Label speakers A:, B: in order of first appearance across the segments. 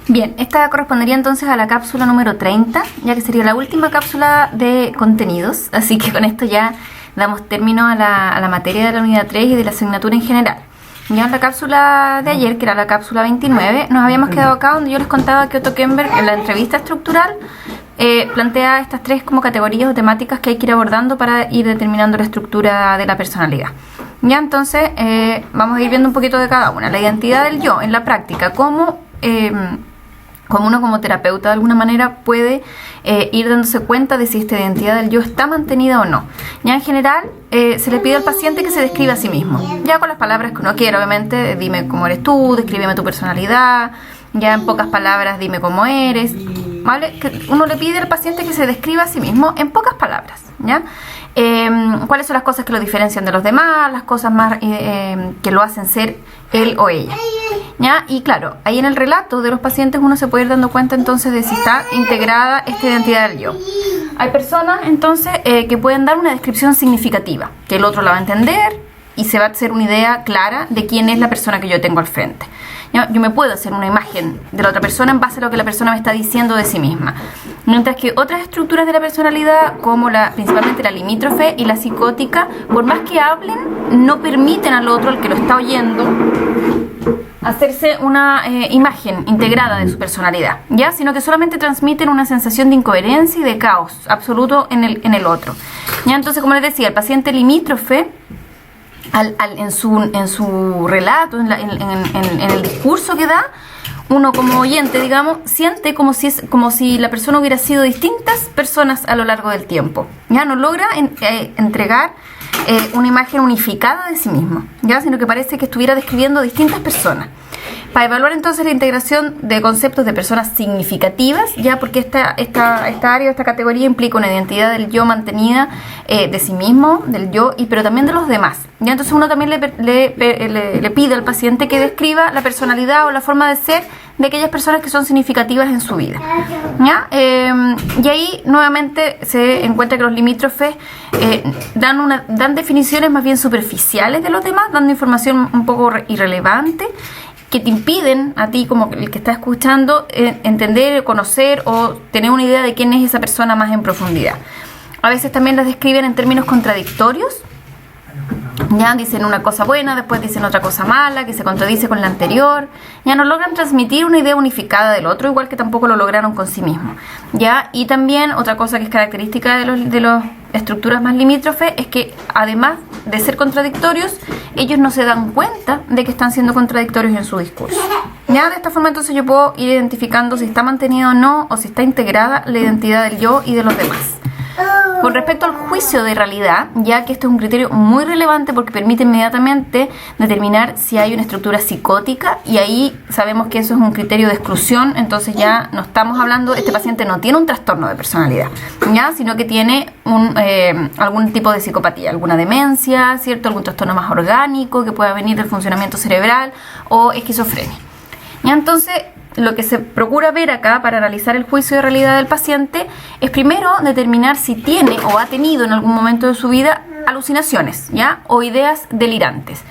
A: Bien, esta correspondería entonces a la cápsula número 30, ya que sería la última cápsula de contenidos, así que con esto ya damos término a la materia de la unidad 3 y de la asignatura en general. Ya en la cápsula de ayer, que era la cápsula 29, nos habíamos quedado acá donde yo les contaba que Otto Kemberg en la entrevista estructural plantea estas tres como categorías o temáticas que hay que ir abordando para ir determinando la estructura de la personalidad. Ya entonces vamos a ir viendo un poquito de cada una. La identidad del yo en la práctica, cómo uno como terapeuta de alguna manera puede ir dándose cuenta de si esta identidad del yo está mantenida o no. Ya en general se le pide al paciente que se describa a sí mismo, ya con las palabras que uno quiera, obviamente. Dime cómo eres tú, descríbeme tu personalidad, ya en pocas palabras dime cómo eres, ¿vale? Que uno le pide al paciente que se describa a sí mismo en pocas palabras, ¿ya? Cuáles son las cosas que lo diferencian de los demás, las cosas más que lo hacen ser él o ella, ¿ya? Y claro, ahí en el relato de los pacientes uno se puede ir dando cuenta entonces de si está integrada esta identidad del yo. Hay personas entonces que pueden dar una descripción significativa, que el otro la va a entender y se va a hacer una idea clara de quién es la persona que yo tengo al frente. Yo me puedo hacer una imagen de la otra persona en base a lo que la persona me está diciendo de sí misma. Mientras que otras estructuras de la personalidad, como principalmente la limítrofe y la psicótica, por más que hablen, no permiten al otro, al que lo está oyendo, hacerse una imagen integrada de su personalidad, ¿ya? Sino que solamente transmiten una sensación de incoherencia y de caos absoluto en el otro, ¿ya? Entonces, como les decía, el paciente limítrofe en su relato, en el discurso que da, uno como oyente, digamos, siente como si la persona hubiera sido distintas personas a lo largo del tiempo. Ya no logra entregar una imagen unificada de sí mismo, ya, sino que parece que estuviera describiendo distintas personas. Para evaluar entonces la integración de conceptos de personas significativas, ya, porque esta área, esta categoría implica una identidad del yo mantenida de sí mismo, del yo, pero también de los demás. Ya, entonces uno también le pide al paciente que describa la personalidad o la forma de ser de aquellas personas que son significativas en su vida, ¿ya? Y ahí nuevamente se encuentra que los limítrofes dan definiciones más bien superficiales de los demás, dando información un poco irrelevante, que te impiden a ti, como el que está escuchando, entender, conocer o tener una idea de quién es esa persona más en profundidad. A veces también las describen en términos contradictorios. Ya dicen una cosa buena, después dicen otra cosa mala, que se contradice con la anterior. Ya no logran transmitir una idea unificada del otro, igual que tampoco lo lograron con sí mismos. Ya, y también otra cosa que es característica de las estructuras más limítrofes es que, además de ser contradictorios, ellos no se dan cuenta de que están siendo contradictorios en su discurso. Ya, de esta forma entonces yo puedo ir identificando si está mantenida o no, o si está integrada la identidad del yo y de los demás. Con respecto al juicio de realidad, ya que esto es un criterio muy relevante porque permite inmediatamente determinar si hay una estructura psicótica, y ahí sabemos que eso es un criterio de exclusión, entonces ya no estamos hablando, este paciente no tiene un trastorno de personalidad, ya, sino que tiene algún tipo de psicopatía, alguna demencia, ¿cierto? Algún trastorno más orgánico que pueda venir del funcionamiento cerebral o esquizofrenia. Ya, entonces, lo que se procura ver acá para analizar el juicio de realidad del paciente es primero determinar si tiene o ha tenido en algún momento de su vida alucinaciones, ¿ya? O ideas delirantes.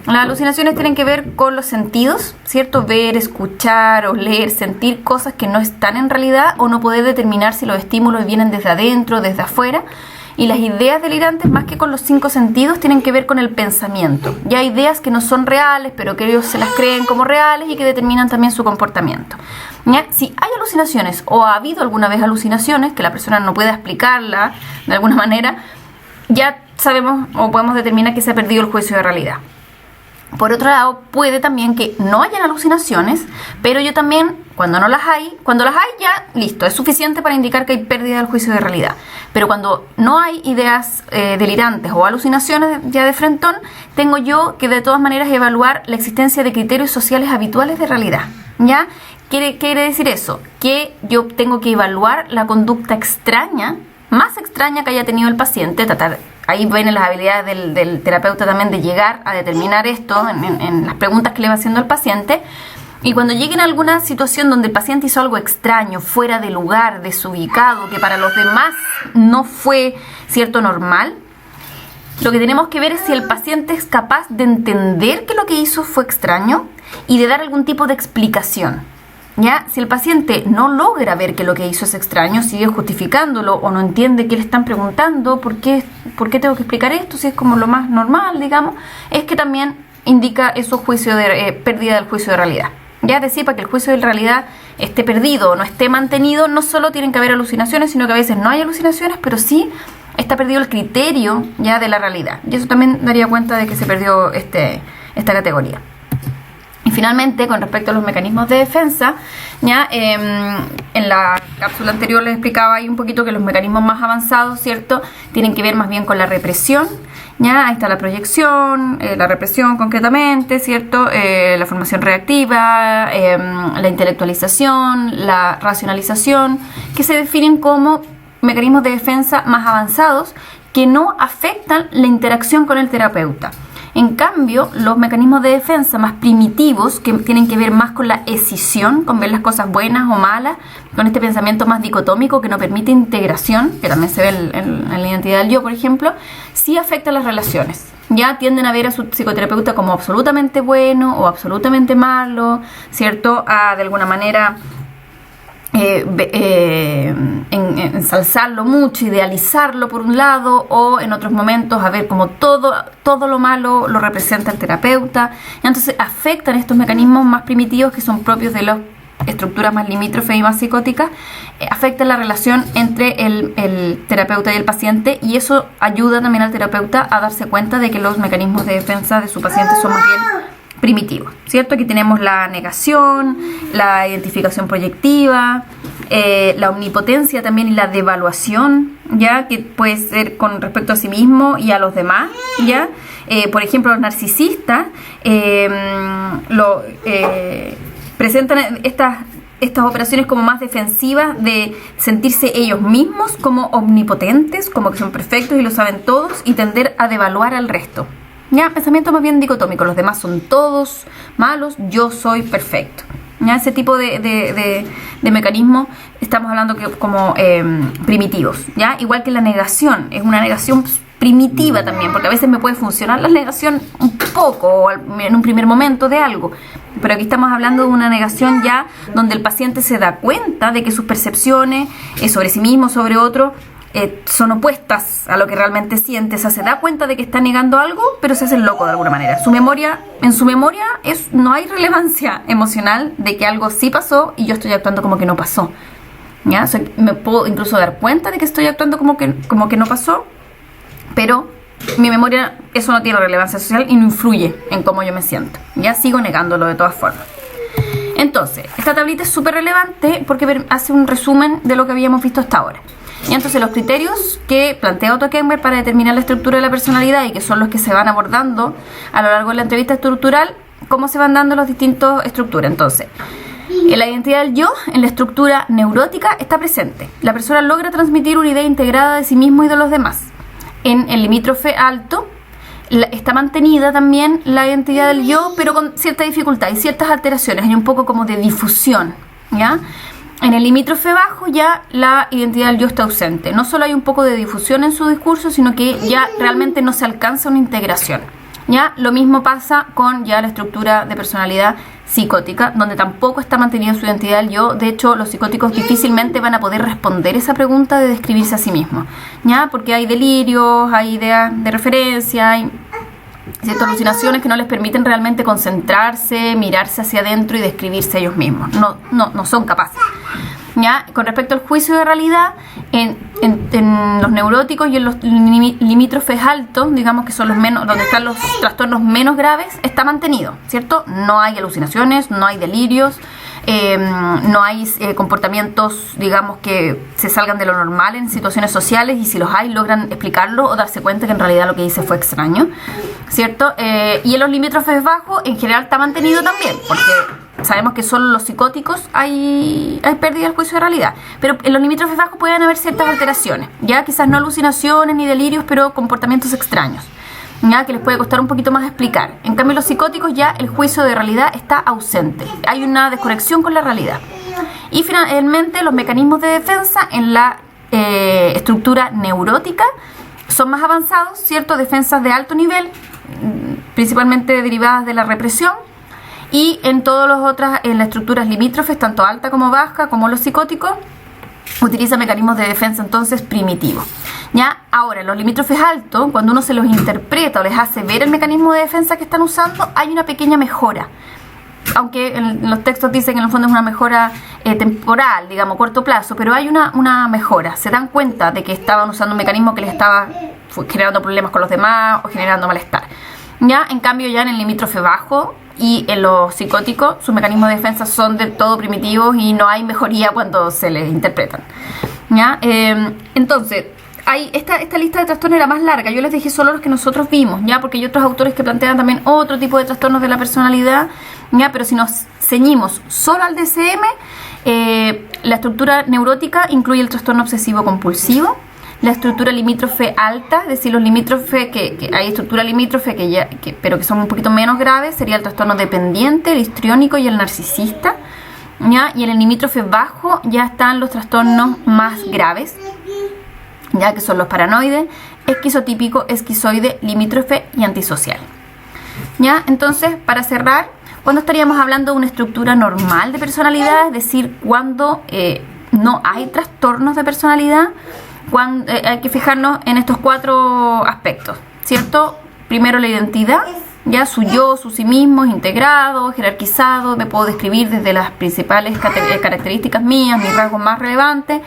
A: Las alucinaciones tienen que ver con los sentidos, ¿cierto? Ver, escuchar, oler, sentir cosas que no están en realidad, o no poder determinar si los estímulos vienen desde adentro, desde afuera. Y las ideas delirantes, más que con los 5 sentidos, tienen que ver con el pensamiento. Ya hay ideas que no son reales, pero que ellos se las creen como reales y que determinan también su comportamiento. ¿Ya? Si hay alucinaciones o ha habido alguna vez alucinaciones, que la persona no pueda explicarla de alguna manera, ya sabemos o podemos determinar que se ha perdido el juicio de realidad. Por otro lado, puede también que no hayan alucinaciones, pero yo también, cuando las hay ya, listo, es suficiente para indicar que hay pérdida del juicio de realidad. Pero cuando no hay ideas delirantes o alucinaciones ya de frentón, tengo yo que de todas maneras evaluar la existencia de criterios sociales habituales de realidad, ¿ya? ¿Qué quiere decir eso? Que yo tengo que evaluar la conducta extraña, más extraña que haya tenido el paciente, ahí vienen las habilidades del terapeuta también de llegar a determinar esto en las preguntas que le va haciendo al paciente. Y cuando lleguen a alguna situación donde el paciente hizo algo extraño, fuera de lugar, desubicado, que para los demás no fue, ¿cierto?, normal, lo que tenemos que ver es si el paciente es capaz de entender que lo que hizo fue extraño y de dar algún tipo de explicación. ¿Ya? Si el paciente no logra ver que lo que hizo es extraño, sigue justificándolo o no entiende qué le están preguntando, ¿por qué tengo que explicar esto? Si es como lo más normal, digamos, es que también indica eso juicio de pérdida del juicio de realidad. Ya, es decir, para que el juicio de realidad esté perdido o no esté mantenido, no solo tienen que haber alucinaciones, sino que a veces no hay alucinaciones, pero sí está perdido el criterio ya de la realidad. Y eso también daría cuenta de que se perdió esta categoría. Y finalmente, con respecto a los mecanismos de defensa, ya en la cápsula anterior les explicaba ahí un poquito que los mecanismos más avanzados, ¿cierto?, tienen que ver más bien con la represión. Ya, ahí está la proyección, la represión concretamente, ¿cierto?, la formación reactiva, la intelectualización, la racionalización, que se definen como mecanismos de defensa más avanzados que no afectan la interacción con el terapeuta. En cambio, los mecanismos de defensa más primitivos, que tienen que ver más con la escisión, con ver las cosas buenas o malas, con este pensamiento más dicotómico que no permite integración, que también se ve en la identidad del yo, por ejemplo, sí afecta las relaciones. Ya tienden a ver a su psicoterapeuta como absolutamente bueno o absolutamente malo, ¿cierto? A de alguna manera ensalzarlo mucho, idealizarlo por un lado, o en otros momentos a ver como todo lo malo lo representa el terapeuta. Entonces afectan estos mecanismos más primitivos que son propios de las estructuras más limítrofes y más psicóticas, afectan la relación entre el terapeuta y el paciente, y eso ayuda también al terapeuta a darse cuenta de que los mecanismos de defensa de su paciente son más bien primitivos, ¿cierto? Aquí tenemos la negación, la identificación proyectiva, la omnipotencia también y la devaluación, ¿ya? Que puede ser con respecto a sí mismo y a los demás, ¿ya? Por ejemplo, los narcisistas presentan estas operaciones como más defensivas, de sentirse ellos mismos como omnipotentes, como que son perfectos y lo saben todos, y tender a devaluar al resto. Ya, pensamiento más bien dicotómico, los demás son todos malos, yo soy perfecto. Ya, ese tipo de mecanismos estamos hablando que como primitivos. Ya, igual que la negación, es una negación primitiva también, porque a veces me puede funcionar la negación un poco o en un primer momento de algo, pero aquí estamos hablando de una negación ya donde el paciente se da cuenta de que sus percepciones sobre sí mismo, sobre otro, son opuestas a lo que realmente siente. O sea, se da cuenta de que está negando algo, pero se hace el loco de alguna manera. En su memoria no hay relevancia emocional de que algo sí pasó y yo estoy actuando como que no pasó. ¿Ya? O sea, me puedo incluso dar cuenta de que estoy actuando como que no pasó, pero mi memoria, eso no tiene relevancia social y no influye en cómo yo me siento. Ya sigo negándolo de todas formas. Entonces, esta tablita es súper relevante porque hace un resumen de lo que habíamos visto hasta ahora. Y entonces los criterios que plantea Otto Kemper para determinar la estructura de la personalidad, y que son los que se van abordando a lo largo de la entrevista estructural, cómo se van dando las distintas estructuras. Entonces, en la identidad del yo, en la estructura neurótica, está presente. La persona logra transmitir una idea integrada de sí mismo y de los demás. En el limítrofe alto está mantenida también la identidad del yo, pero con cierta dificultad y ciertas alteraciones, hay un poco como de difusión, ¿ya? En el limítrofe bajo ya la identidad del yo está ausente. No solo hay un poco de difusión en su discurso, sino que ya realmente no se alcanza una integración. Ya lo mismo pasa con ya la estructura de personalidad psicótica, donde tampoco está mantenida su identidad del yo. De hecho, los psicóticos difícilmente van a poder responder esa pregunta de describirse a sí mismos, ya, porque hay delirios, hay ideas de referencia, hay ciertas alucinaciones que no les permiten realmente concentrarse, mirarse hacia adentro y describirse ellos mismos. No son capaces. ¿Ya? Con respecto al juicio de realidad, en los neuróticos y en los limítrofes altos, digamos que son los menos, donde están los trastornos menos graves, está mantenido, ¿cierto? No hay alucinaciones, no hay delirios, no hay comportamientos, digamos, que se salgan de lo normal en situaciones sociales, y si los hay, logran explicarlo o darse cuenta que en realidad lo que hice fue extraño, ¿cierto? Y en los limítrofes bajos, en general, está mantenido también, porque sabemos que solo los psicóticos hay pérdida del juicio de realidad, pero en los limítrofes bajos pueden haber ciertas alteraciones, ya quizás no alucinaciones ni delirios, pero comportamientos extraños, ya que les puede costar un poquito más explicar. En cambio, los psicóticos ya el juicio de realidad está ausente, hay una desconexión con la realidad. Y finalmente, los mecanismos de defensa en la estructura neurótica son más avanzados, ¿cierto? Defensas de alto nivel, principalmente derivadas de la represión, Y en todas las otras, en las estructuras limítrofes, tanto alta como baja, como los psicóticos, utiliza mecanismos de defensa entonces primitivos. ¿Ya? Ahora, los limítrofes altos, cuando uno se los interpreta o les hace ver el mecanismo de defensa que están usando, hay una pequeña mejora. Aunque en los textos dicen que en el fondo es una mejora temporal, digamos, corto plazo, pero hay una mejora. Se dan cuenta de que estaban usando un mecanismo que les estaba generando problemas con los demás o generando malestar. ¿Ya? En cambio, ya en el limítrofe bajo y en los psicóticos, sus mecanismos de defensa son del todo primitivos y no hay mejoría cuando se les interpretan. ¿Ya? Entonces, esta lista de trastornos era más larga. Yo les dejé solo los que nosotros vimos, ¿ya? Porque hay otros autores que plantean también otro tipo de trastornos de la personalidad, ¿ya? Pero si nos ceñimos solo al DSM, la estructura neurótica incluye el trastorno obsesivo compulsivo, la estructura limítrofe alta, es decir, los limítrofes que hay estructura limítrofe pero que son un poquito menos graves, sería el trastorno dependiente, el histriónico y el narcisista, ¿ya? Y en el limítrofe bajo ya están los trastornos más graves, ya que son los paranoides, esquizotípico, esquizoide, limítrofe y antisocial. ¿Ya? Entonces, para cerrar, ¿cuándo estaríamos hablando de una estructura normal de personalidad? Es decir, cuando no hay trastornos de personalidad. Hay que fijarnos en estos 4 aspectos, ¿cierto? Primero, la identidad, ya su yo, su sí mismo, integrado, jerarquizado, me puedo describir desde las principales características mías, mis rasgos más relevantes,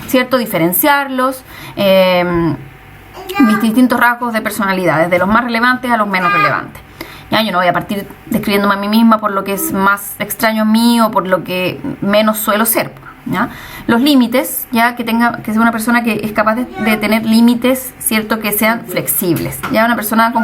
A: ¿cierto? Diferenciarlos, mis distintos rasgos de personalidad, desde los más relevantes a los menos relevantes. Ya, yo no voy a partir describiéndome a mí misma por lo que es más extraño a mí o por lo que menos suelo ser, ¿ya? Los límites, ya que sea una persona que es capaz de tener límites, cierto, que sean flexibles, ya una persona con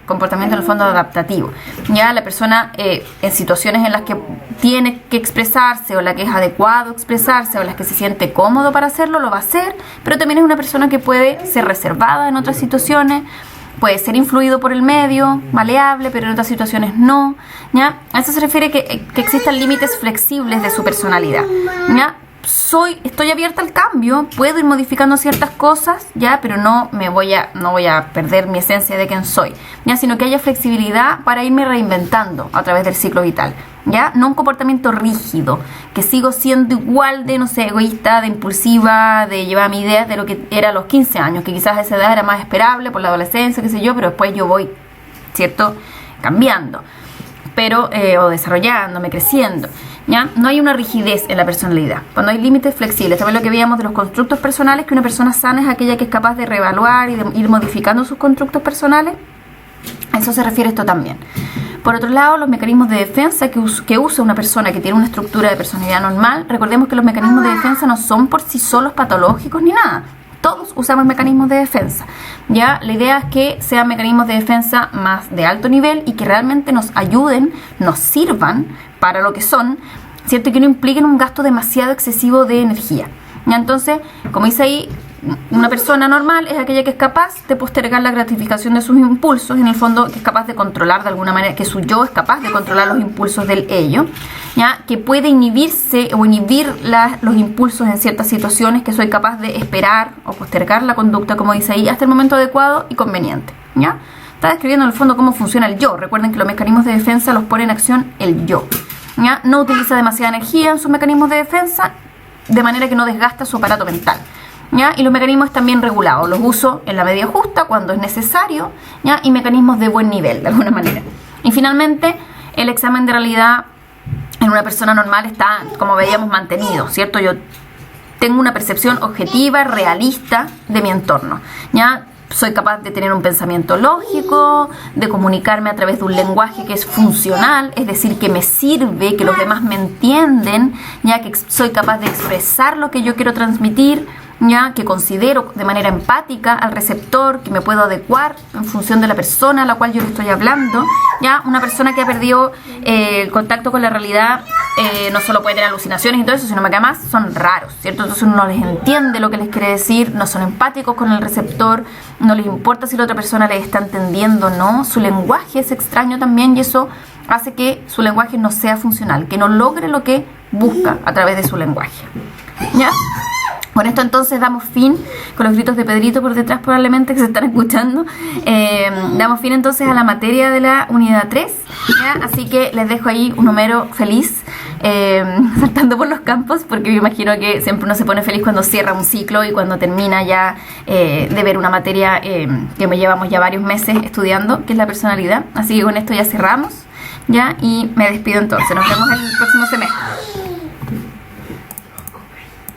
A: comportamiento en el fondo adaptativo, ya la persona en situaciones en las que tiene que expresarse o en las que es adecuado expresarse o en las que se siente cómodo para hacerlo, lo va a hacer, pero también es una persona que puede ser reservada en otras situaciones, puede ser influido por el medio, maleable, pero en otras situaciones no, ¿ya? A eso se refiere que existan límites flexibles de su personalidad, ¿ya? Estoy abierta al cambio, puedo ir modificando ciertas cosas, ¿ya? Pero no voy a perder mi esencia de quién soy, ¿ya? Sino que haya flexibilidad para irme reinventando a través del ciclo vital, ¿ya? No un comportamiento rígido, que sigo siendo igual de, no sé, egoísta, de impulsiva, de llevar mi idea de lo que era a los 15 años, que quizás a esa edad era más esperable por la adolescencia, qué sé yo, pero después yo voy, ¿cierto?, cambiando, pero o desarrollándome, creciendo, ¿ya? No hay una rigidez en la personalidad. Cuando hay límites flexibles, también lo que veíamos de los constructos personales, que una persona sana es aquella que es capaz de reevaluar y de ir modificando sus constructos personales. A eso se refiere esto también. Por otro lado, los mecanismos de defensa que usa una persona que tiene una estructura de personalidad normal, recordemos que los mecanismos de defensa no son por sí solos patológicos ni nada. Todos usamos mecanismos de defensa, ¿ya? La idea es que sean mecanismos de defensa más de alto nivel y que realmente nos ayuden, nos sirvan para lo que son, ¿cierto? Y que no impliquen un gasto demasiado excesivo de energía, ¿ya? Entonces, como dice ahí, una persona normal es aquella que es capaz de postergar la gratificación de sus impulsos, en el fondo que es capaz de controlar de alguna manera, que su yo es capaz de controlar los impulsos del ello, ¿ya? Que puede inhibirse o inhibir los impulsos en ciertas situaciones, que soy capaz de esperar o postergar la conducta, como dice ahí, hasta el momento adecuado y conveniente, ¿ya? Está describiendo en el fondo cómo funciona el yo. Recuerden que los mecanismos de defensa los pone en acción el yo, ¿ya? No utiliza demasiada energía en sus mecanismos de defensa, de manera que no desgasta su aparato mental, ¿ya? Y los mecanismos están bien regulados, los uso en la medida justa cuando es necesario, ¿ya? Y mecanismos de buen nivel, de alguna manera. Y finalmente, el examen de realidad en una persona normal está, como veíamos, mantenido, ¿cierto? Yo tengo una percepción objetiva, realista de mi entorno, ¿ya? Soy capaz de tener un pensamiento lógico, de comunicarme a través de un lenguaje que es funcional, es decir, que me sirve, que los demás me entienden, ya que soy capaz de expresar lo que yo quiero transmitir, ya que considero de manera empática al receptor, que me puedo adecuar en función de la persona a la cual yo le estoy hablando, ya una persona que ha perdido el contacto con la realidad no solo puede tener alucinaciones y todo eso, sino que además son raros, ¿cierto? Entonces uno no les entiende lo que les quiere decir, no son empáticos con el receptor, no les importa si la otra persona les está entendiendo o no, su lenguaje es extraño también y eso hace que su lenguaje no sea funcional, que no logre lo que busca a través de su lenguaje, ¿ya? Con esto entonces damos fin, con los gritos de Pedrito por detrás probablemente que se están escuchando, damos fin entonces a la materia de la unidad 3, ¿ya? Así que les dejo ahí un Homero feliz, saltando por los campos, porque me imagino que siempre uno se pone feliz cuando cierra un ciclo y cuando termina ya de ver una materia que me llevamos ya varios meses estudiando, que es la personalidad. Así que con esto ya cerramos, ¿ya? Y me despido entonces, nos vemos el próximo semestre.